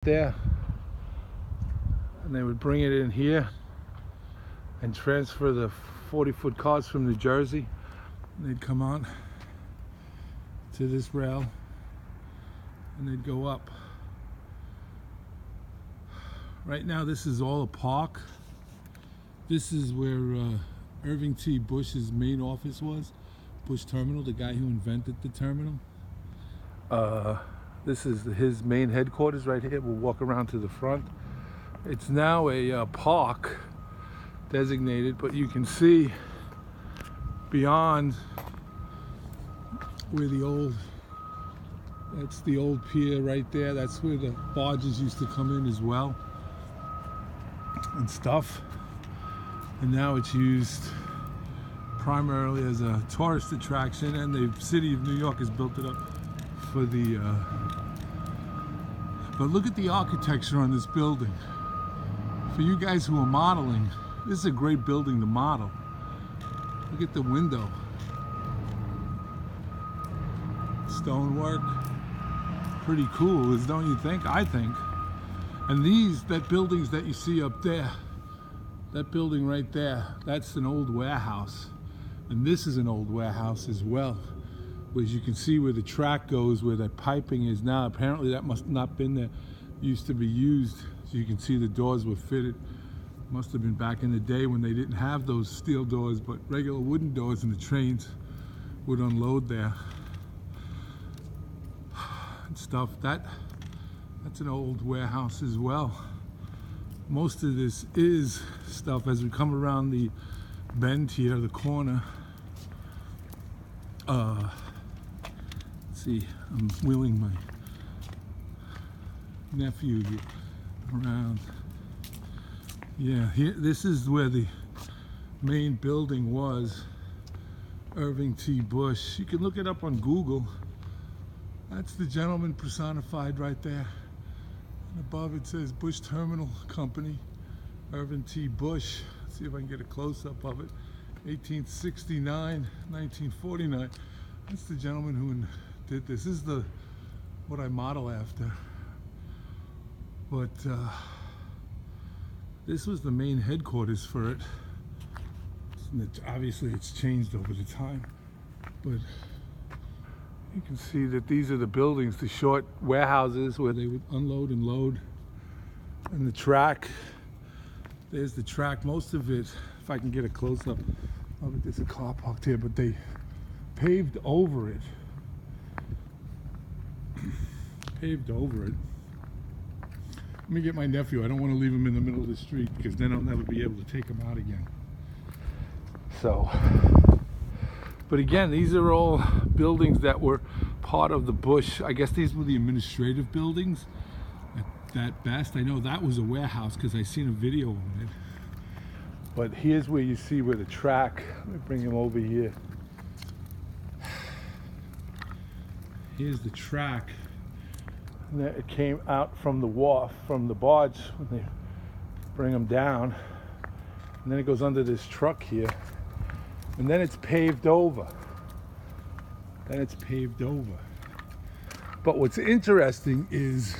there, and they would bring it in here and transfer the 40-foot cars from New Jersey. And they'd come out to this rail and they'd go up. Right now this is all a park. This is where Irving T. Bush's main office was. Bush Terminal, the guy who invented the terminal. This is his main headquarters right here. We'll walk around to the front. It's now a park designated, but you can see beyond where that's the old pier right there. That's where the barges used to come in as well and stuff. And now it's used primarily as a tourist attraction, and the city of New York has built it up for the but look at the architecture on this building. For you guys who are modeling, this is a great building to model. Look at the window. Stonework. Pretty cool, don't you think? I think. And that buildings that you see up there, that building right there, that's an old warehouse. And this is an old warehouse as well. As you can see where the track goes, where the piping is now. Apparently that must not been there. Used to be used. So you can see the doors were fitted. Must have been back in the day when they didn't have those steel doors, but regular wooden doors, and the trains would unload there and stuff. That's an old warehouse as well. Most of this is stuff as we come around the bend here, the corner. See, I'm wheeling my nephew here around. Yeah, here, this is where the main building was. Irving T. Bush. You can look it up on Google. That's the gentleman personified right there. And above it says Bush Terminal Company, Irving T. Bush. Let's see if I can get a close-up of it. 1869, 1949. That's the gentleman who did this. This is what I model after. But this was the main headquarters for it. Obviously it's changed over the time, but you can see that these are the buildings, the short warehouses where they would unload and load. And the track, there's the track. Most of it, if I can get a close-up of it, there's a car parked here, but they paved over it. Paved over it. Let me get my nephew. I don't want to leave him in the middle of the street because then I'll never be able to take him out again. So, but again, these are all buildings that were part of the Bush. I guess these were the administrative buildings at best. I know that was a warehouse because I seen a video on it. But here's where you see where the track, let me bring him over here. Here's the track. And it came out from the wharf, from the barge when they bring them down. And then it goes under this truck here. And then it's paved over. Then it's paved over. But what's interesting is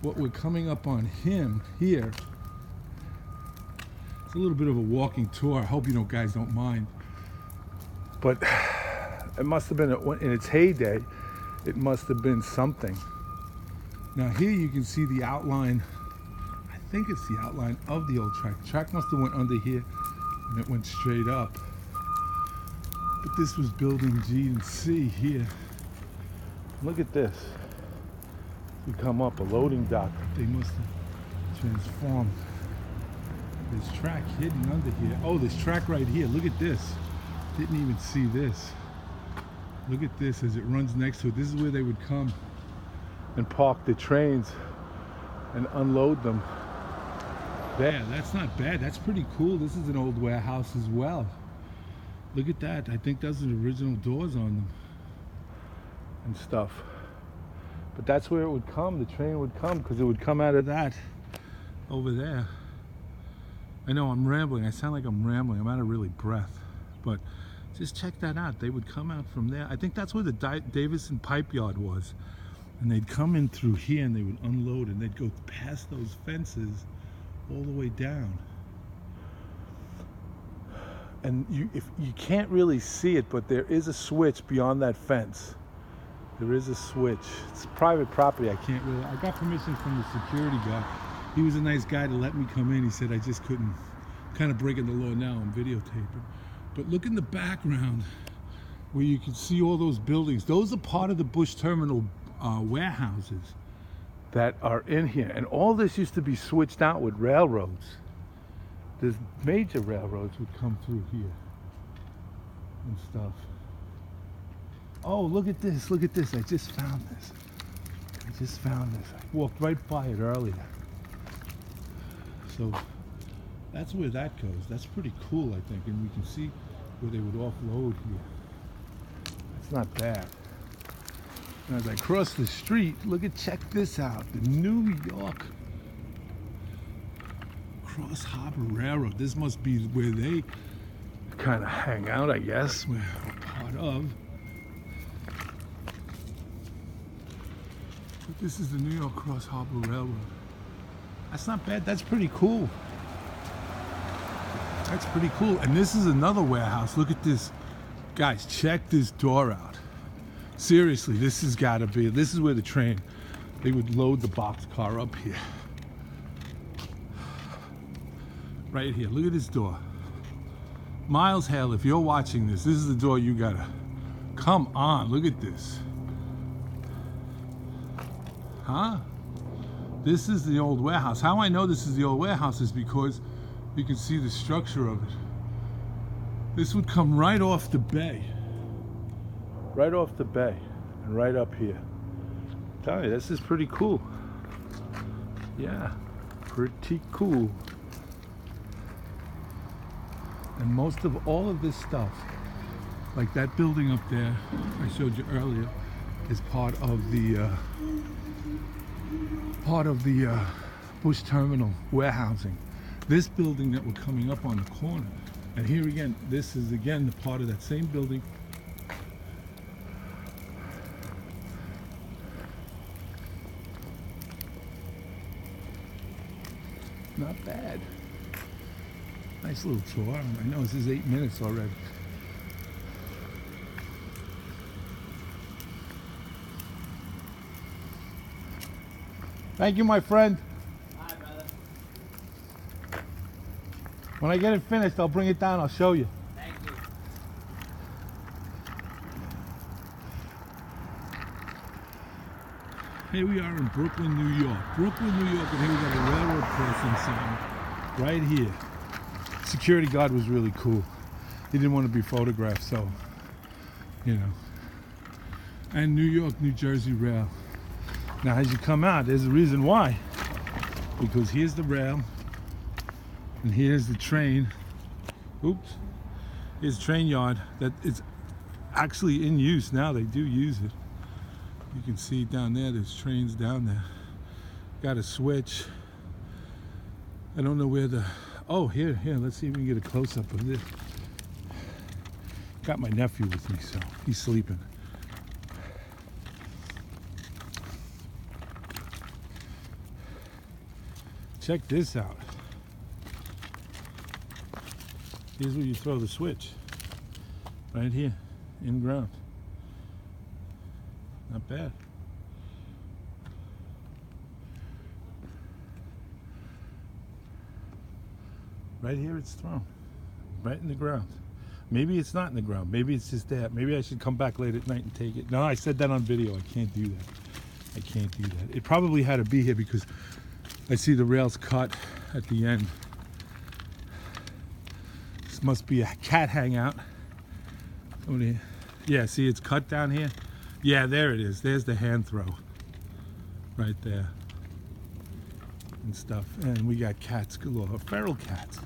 what we're coming up on him here. It's a little bit of a walking tour. I hope you guys don't mind. But it must have been, in its heyday, it must have been something. Now here you can see the outline, I think it's the outline of the old track. The track must have went under here and it went straight up. But this was building G and C here. Look at this. We come up a loading dock. They must have transformed. There's track hidden under here. Oh, there's track right here. Look at this. Didn't even see this. Look at this as it runs next to it. This is where they would come and park the trains and unload them. There, that's not bad. That's pretty cool. This is an old warehouse as well. Look at that. I think those are the original doors on them and stuff. But that's where it would come. The train would come because it would come out of that over there. I know I'm rambling. I sound like I'm rambling. I'm out of really breath. But just check that out. They would come out from there. I think that's where the Davison Pipe Yard was. And they'd come in through here and they would unload, and they'd go past those fences all the way down. And you can't really see it, but there is a switch beyond that fence. There is a switch. It's private property. I got permission from the security guy. He was a nice guy to let me come in. He said I just couldn't, kind of breaking the law now, I'm videotaping. But look in the background where you can see all those buildings. Those are part of the Bush Terminal warehouses that are in here. And all this used to be switched out with railroads. There's major railroads would come through here and stuff. Oh, look at this, look at this. I just found this. I walked right by it earlier. So that's where that goes. That's pretty cool, I think. And we can see where they would offload here. It's not bad. And as I cross the street, check this out. The New York Cross Harbor Railroad. This must be where they kind of hang out, I guess. We're part of. But this is the New York Cross Harbor Railroad. That's not bad. That's pretty cool. That's pretty cool. And this is another warehouse. Look at this. Guys, check this door out. Seriously, this has got to be. This is where the train, they would load the boxcar up here. Right here. Look at this door. Miles Hale, if you're watching this, this is the door you gotta. Come on, look at this. Huh? This is the old warehouse. How I know this is the old warehouse is because you can see the structure of it. This would come right off the bay. Right off the bay and right up here. I'm telling you, this is pretty cool. Yeah, pretty cool. And most of all of this stuff, like that building up there I showed you earlier, is part of the Bush Terminal warehousing. This building that we're coming up on the corner, and here again, this is again the part of that same building. Not bad. Nice little tour. I know this is 8 minutes already. Thank you, my friend. Hi, brother. When I get it finished, I'll bring it down. I'll show you. Thank you. Here we are in Brooklyn, New York. Brooklyn, New York, and here we got a railroad crossing sign right here. Security guard was really cool. He didn't want to be photographed, so, you know. And New York, New Jersey rail. Now, as you come out, there's a reason why. Because here's the rail, and here's the train. Oops. Here's the train yard that is actually in use now. They do use it. You can see down there, there's trains down there. Got a switch. I don't know where the... Oh, here, let's see if we can get a close-up of this. Got my nephew with me, so he's sleeping. Check this out. Here's where you throw the switch. Right here, in ground. Not bad. Right here it's thrown. Right in the ground. Maybe it's not in the ground. Maybe it's just that. Maybe I should come back late at night and take it. No, I said that on video. I can't do that. I can't do that. It probably had to be here because I see the rails cut at the end. This must be a cat hangout. Yeah, see it's cut down here? Yeah, there it is. There's the hand throw. Right there. And stuff. And we got cats galore. Feral cats.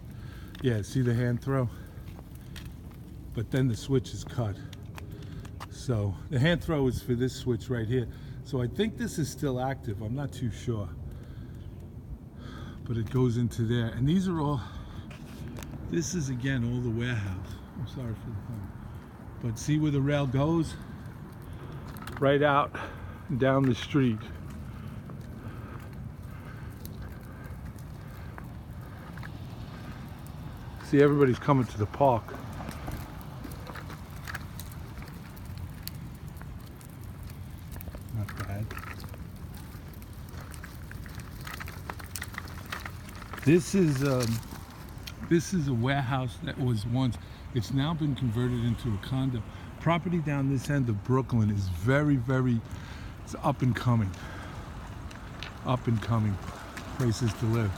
Yeah, see the hand throw? But then the switch is cut. So the hand throw is for this switch right here. So I think this is still active. I'm not too sure. But it goes into there. And these are all, this is again all the warehouse. I'm sorry for the phone. But see where the rail goes? Right out and down the street. See, everybody's coming to the park. Not bad. This is a warehouse that was once, it's now been converted into a condo. Property down this end of Brooklyn is very, it's up and coming. Up and coming places to live.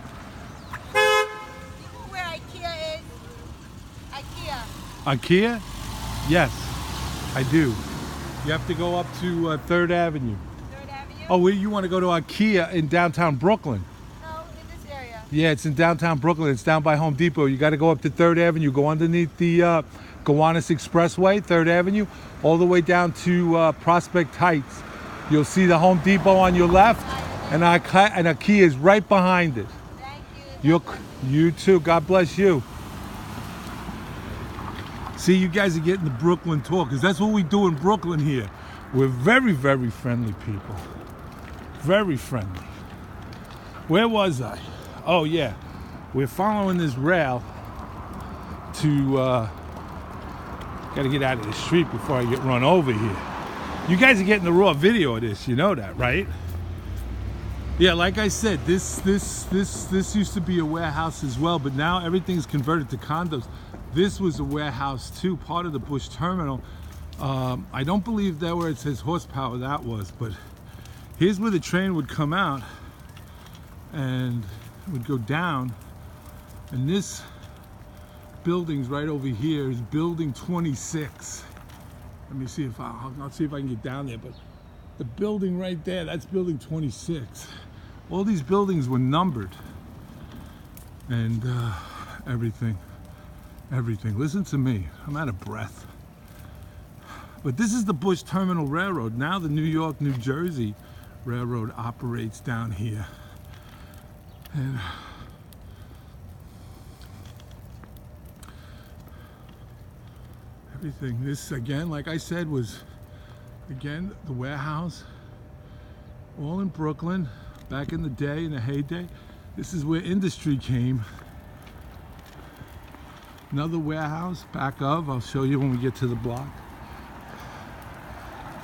You know where IKEA is? IKEA. IKEA? Yes, I do. You have to go up to 3rd Avenue. 3rd Avenue? Oh, you want to go to IKEA in downtown Brooklyn? No, in this area. Yeah, it's in downtown Brooklyn. It's down by Home Depot. You got to go up to 3rd Avenue, go underneath the Gowanus Expressway, 3rd Avenue, all the way down to Prospect Heights. You'll see the Home Depot on your left, and IKEA is right behind it. Thank you. You too. God bless you. See, you guys are getting the Brooklyn talk, because that's what we do in Brooklyn here. We're very, very friendly people. Very friendly. Where was I? Oh, yeah. We're following this rail to... got to get out of the street before I get run over here. You guys are getting the raw video of this. You know that, right? Yeah, like I said, this used to be a warehouse as well, but now everything's converted to condos. This was a warehouse too, part of the Bush Terminal. I don't believe that where it says horsepower that was, but here's where the train would come out and would go down. And this building's right over here is building 26. Let me see if I'll see if I can get down there, but the building right there, that's building 26. All these buildings were numbered and everything. Listen to me, I'm out of breath. But this is the Bush Terminal Railroad. Now the New York, New Jersey Railroad operates down here. And everything, this again, like I said, was again the warehouse, all in Brooklyn back in the day, in the heyday. This is where industry came. Another warehouse back of, I'll show you when we get to the block.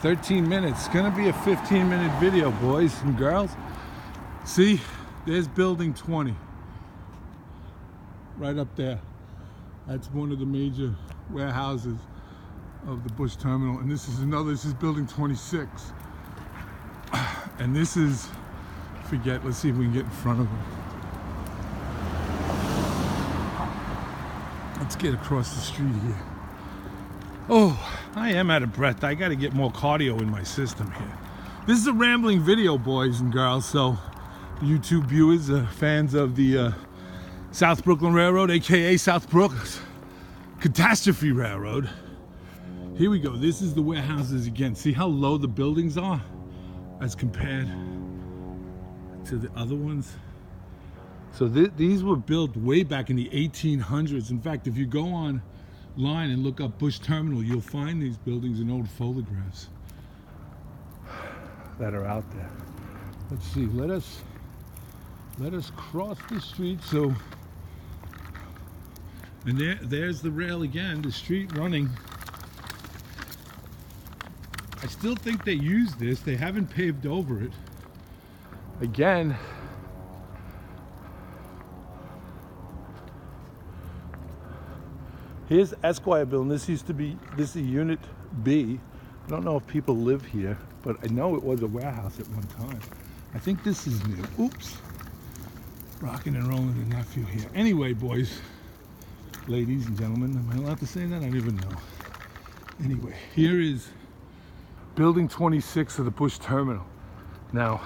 13 minutes, it's gonna be a 15-minute video, boys and girls. See, there's building 20, right up there. That's one of the major warehouses of the Bush Terminal, and this is building 26. And this is, let's see if we can get in front of them. Let's get across the street here. Oh, I am out of breath. I gotta get more cardio in my system here. This is a rambling video, boys and girls, so YouTube viewers, fans of the South Brooklyn Railroad, aka South Brooklyn's Catastrophe Railroad. Here we go. This is the warehouses again. See how low the buildings are as compared to the other ones? So these were built way back in the 1800s. In fact, if you go online and look up Bush Terminal, you'll find these buildings in old photographs that are out there. Let's see. Let us cross the street. So, and there's the rail again, the street running. I still think they use this. They haven't paved over it. Again, here's Esquire Building. This is Unit B. I don't know if people live here, but I know it was a warehouse at one time. I think this is new. Oops. Rocking and rolling the nephew here. Anyway, boys, ladies and gentlemen, am I allowed to say that? I don't even know. Anyway, here is building 26 of the Bush Terminal. Now,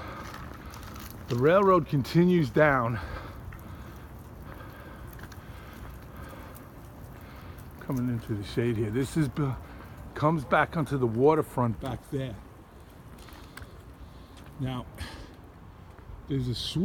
the railroad continues down. Coming into the shade here. This comes back onto the waterfront back there. Now, there's a switch.